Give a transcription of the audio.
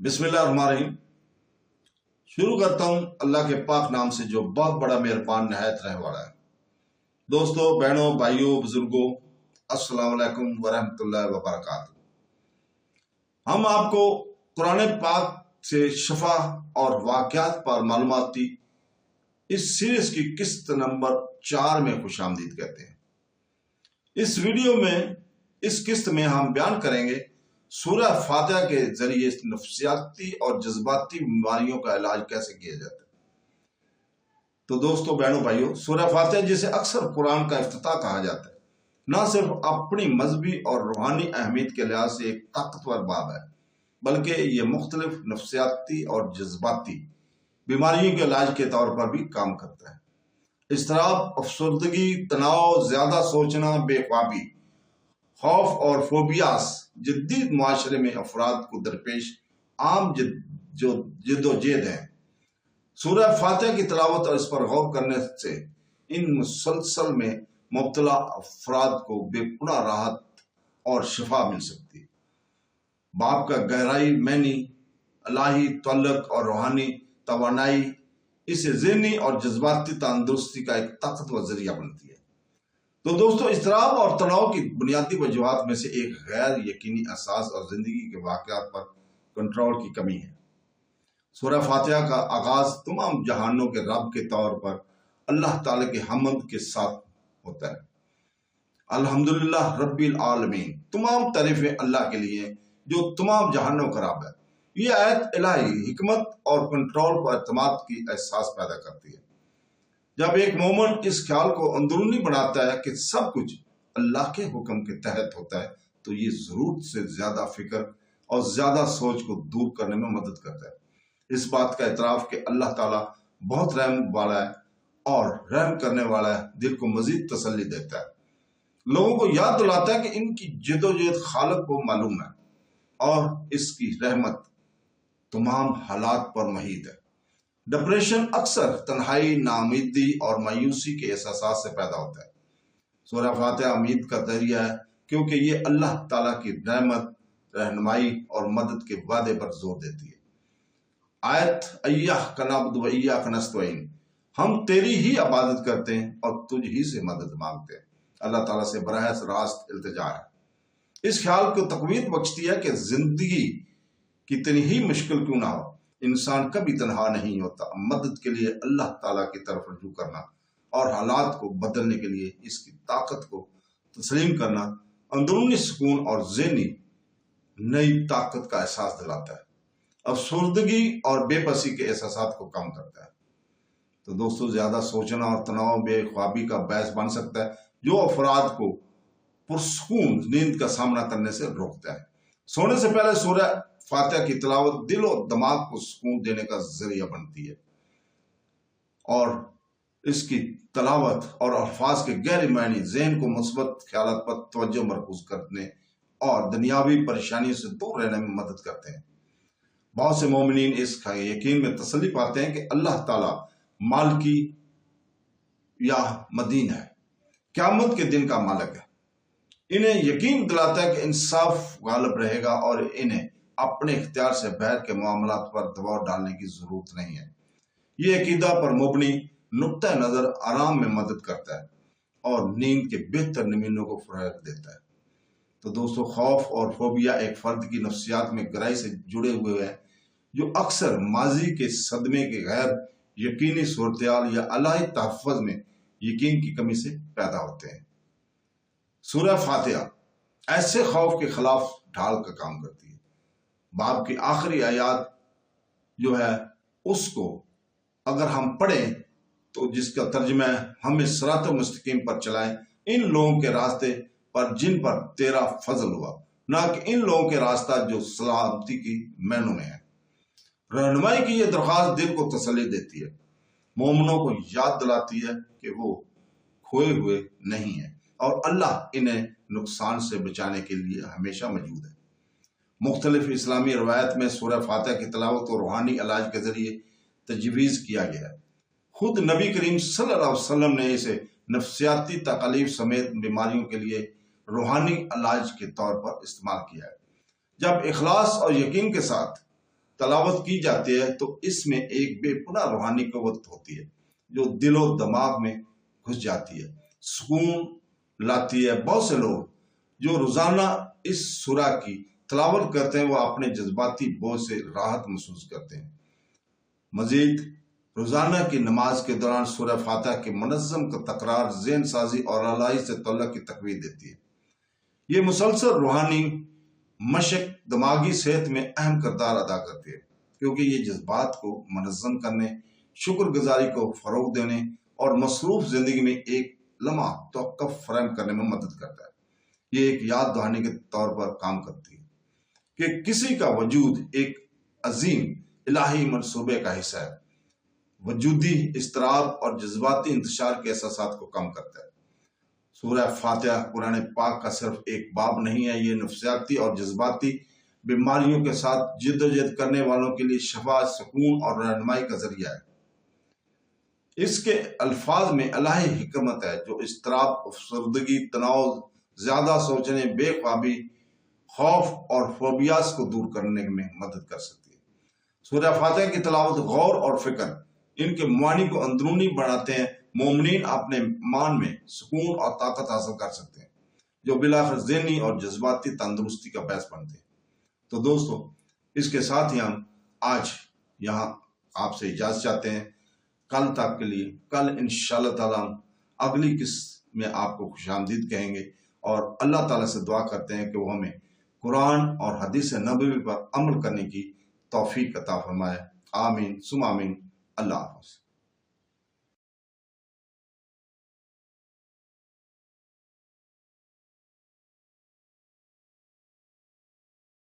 बिस्मिल्लाहिर्रहमानिर्रहीम। शुरू करता हूँ अल्लाह के पाक नाम से जो बहुत बड़ा मेहरबान नहायत रहने वाला है। दोस्तों, बहनों, भाइयों, बुजुर्गों, अस्सलाम वालेकुम वरहमतुल्लाहि वबरकातुहू। हम आपको कुरान पाक से शफा और वाक़यात पर मालूमाती इस सीरीज की किस्त नंबर 4 में खुशामदीद कहते हैं। इस वीडियो में इस किस्त में हम बयान करेंगे सूरह फातिहा के जरिए नफ्सियाती और जज्बाती बीमारियों का इलाज कैसे किया जाता है। तो दोस्तों, बहनों, भाइयों, सूरह फातिहा जिसे अक्सर कुरान का इफ्तिताह कहा जाता है, न सिर्फ अपनी मजहबी और रूहानी अहमियत के लिहाज से एक ताकतवर बाब है, बल्कि ये मुख्तलिफ नफ्सियाती और जज्बाती बीमारियों के इलाज के तौर पर भी काम करता है। इज़्तिराब, अफसरदगी, तनाव, ज्यादा सोचना, बेख्वाबी, खौफ और फोबियास जदीद मुआशरे में अफराद को दरपेश आम जद्दोजहद हैं। सूरह फातिहा की तिलावत और इस पर गौर करने से इन मुसलसल में मुब्तला अफराद को बेपुना राहत और शिफा मिल सकती है। बाप का गहराई मैनी, अलाही तअल्लुक़ और रूहानी तवानाई इसे ज़हनी और जज्बाती तंदुरुस्ती का एक ताकतवर जरिया बनती है। तो दोस्तों, इज़्तिराब और तनाव की बुनियादी वजूहात में से एक गैर यकीनी एहसास और जिंदगी के वाक़यात पर कंट्रोल की कमी है। सूरह फातिहा का आगाज तमाम जहानों के रब के तौर पर अल्लाह ताला के हम्द के साथ होता है। अल्हम्दुलिल्लाह रब्बिल आलमीन, तमाम तारीफें अल्लाह के लिए जो तमाम जहानों का रब है। ये आयत इलाही हिकमत और कंट्रोल पर एतमाद की एहसास पैदा करती है। जब एक मोमिन इस ख्याल को अंदरूनी बनाता है कि सब कुछ अल्लाह के हुक्म के तहत होता है, तो ये जरूरत से ज्यादा फिक्र और ज्यादा सोच को दूर करने में मदद करता है। इस बात का एतराफ कि अल्लाह ताला बहुत रहम वाला है और रहम करने वाला है, दिल को मजीद तसल्ली देता है। लोगों को याद दिलाता है कि इनकी जदोजहद खालिक को मालूम है और इसकी रहमत तमाम हालात पर महीद है। डिप्रेशन अक्सर तन्हाई, नाउमीदी और मायूसी के एहसास से पैदा होता है। सूरह फातिहा उम्मीद का जरिया है, क्योंकि ये अल्लाह ताला की रहमत, रहनुमाई और मदद के वादे पर जोर देती है। आयत इय्याका नअबुदु व इय्याका नस्तईन, हम तेरी ही इबादत करते हैं और तुझ ही से मदद मांगते हैं। अल्लाह ताला से बराह रास्त इल्तिजा है। इस ख्याल को तकवीत बख्शती है कि जिंदगी कितनी ही मुश्किल क्यों ना हो, इंसान कभी तनहा नहीं होता। मदद के लिए अल्लाह ताला की तरफ रुजू करना और हालात को बदलने के लिए इसकी ताकत को तस्लीम करना अंदरूनी सुकून और ज़हनी नई ताकत का एहसास दिलाता है। अफसरदगी और बेबसी के एहसास को कम करता है। तो दोस्तों, ज्यादा सोचना और तनाव बेख्वाबी का बायस बन सकता है, जो अफराद को पुरसुकून नींद का सामना करने से रोकता है। सोने से पहले सूरह फातिहा की तिलावत दिल और दिमाग को सुकून देने का जरिया बनती है और इसकी तिलावत और अल्फाज के गहरे मायने ज़हन को मुस्बत ख्यालात पर तवज्जो मरकूज करने और दुनियावी परेशानियों से दूर रहने में मदद करते हैं। बहुत से मोमिनीन इस यकीन में तसल्ली पाते हैं कि अल्लाह ताला मालिकी या मदीन है, क़यामत के दिन का मालिक है। इन्हें यकीन दिलाता है कि इंसाफ गालिब रहेगा और इन्हें अपने इख्तियार से बहर के मामलात पर दबाव डालने की जरूरत नहीं है। ये अकीदा पर मुबनी नुक्ता नजर आराम में मदद करता है और नींद के बेहतर नमूनों को फराहम देता है। तो दोस्तों, खौफ और फोबिया एक फर्द की नफ्सियात में गहराई से जुड़े हुए हैं, जो अक्सर माजी के सदमे के गैर यकीनी सूरत या अलाही तहफ़्फ़ुज़ में यकीन की कमी से पैदा होते हैं। सूरह फातिहा ऐसे खौफ के खिलाफ ढाल का काम करती है। बाब की आखिरी आयत जो है उसको अगर हम पढ़ें तो जिसका तर्जुमा है, हमें सिरात मुस्तकीम पर चलाएं, इन लोगों के रास्ते पर जिन पर तेरा फजल हुआ, ना कि इन लोगों के रास्ता जो सलामती की मैनों में है। रहनुमाई की यह दरख्वास्त दिल को तसल्ली देती है, मोमिनों को याद दिलाती है कि वो खोए हुए नहीं है और अल्लाह इन्हें नुकसान से बचाने के लिए हमेशा मौजूद है। मुख्तलिफ इस्लामी रवायत में सूरह फातिहा की तिलावत और रूहानी इलाज के जरिए तजवीज़ किया गया है। खुद नबी करीम सल्लल्लाहु अलैहि वसल्लम ने इसे नफ्सियाती तकलीफ समेत बीमारियों के लिए रूहानी इलाज के तौर पर इस्तेमाल किया है। जब इखलास और यकीन के साथ तलावत की जाती है तो इसमें एक बेपनाह रूहानी क़ुव्वत होती है जो दिलो दिमाग में घुस जाती है, सुकून लाती है। बहुत से लोग जो रोजाना इस सूरा की तलावत करते हैं वो अपने जज्बाती बोझ से राहत महसूस करते हैं। मजीद रोजाना की नमाज के दौरान सूरह फातिहा की मुनज़्ज़म का तकरार ज़हन साजी और अलाई से तल्लुक़ की तक़वीत देती है। ये मुसलसल रूहानी मशक दिमागी सेहत में अहम किरदार अदा करती है, क्योंकि ये जज्बात को मुनज़्ज़म करने, शुक्रगुजारी को फ़रोग़ देने और मसरूफ़ ज़िंदगी में एक लम्हा तवक़्क़ुफ़ फराहम करने में मदद करता है। ये एक याद दहानी के तौर पर काम करती है कि किसी का वजूद एक अजीम इलाही मंसूबे का हिस्सा है। वजूदी इस्तराब और जज्बाती इंतशार के एहसासात को कम करता है। सूरह फातिहा कुरान पाक का सिर्फ एक बाब नहीं है, ये नफ्सियाती और जज्बाती बीमारियों के साथ जिद्दोजहद करने वालों के लिए शफा, सुकून और रहनुमाई का जरिया है। इसके अल्फाज में इलाही हिकमत है जो इस्तराब, अफसरदगी, तनाव, ज्यादा सोचने, बेख्वाबी, खौफ और फोबियास को दूर करने में मदद कर सकती है। सूरह फातिहा की तलावत गौर और फिक्र इनके मानी को अंदरूनी बनाते हैं। मोमिनीन अपने मान में सुकून और ताकत हासिल कर सकते हैं जो बिलाखिर ज़हनी और जज्बाती तंदुरुस्ती का बायस बनते हैं। तो दोस्तों, इसके साथ ही हम आज यहाँ आपसे इजाज़त चाहते हैं। कल तक के लिए, कल इंशाअल्लाह ताला अगली किस्त में आपको खुशामदीद कहेंगे और अल्लाह ताला से दुआ करते हैं कि वो हमें कुरान और हदीस नबवी पर अमल करने की तौफीक अता फरमाए। आमीन सुम आमीन। अल्लाह हाफ़िज़।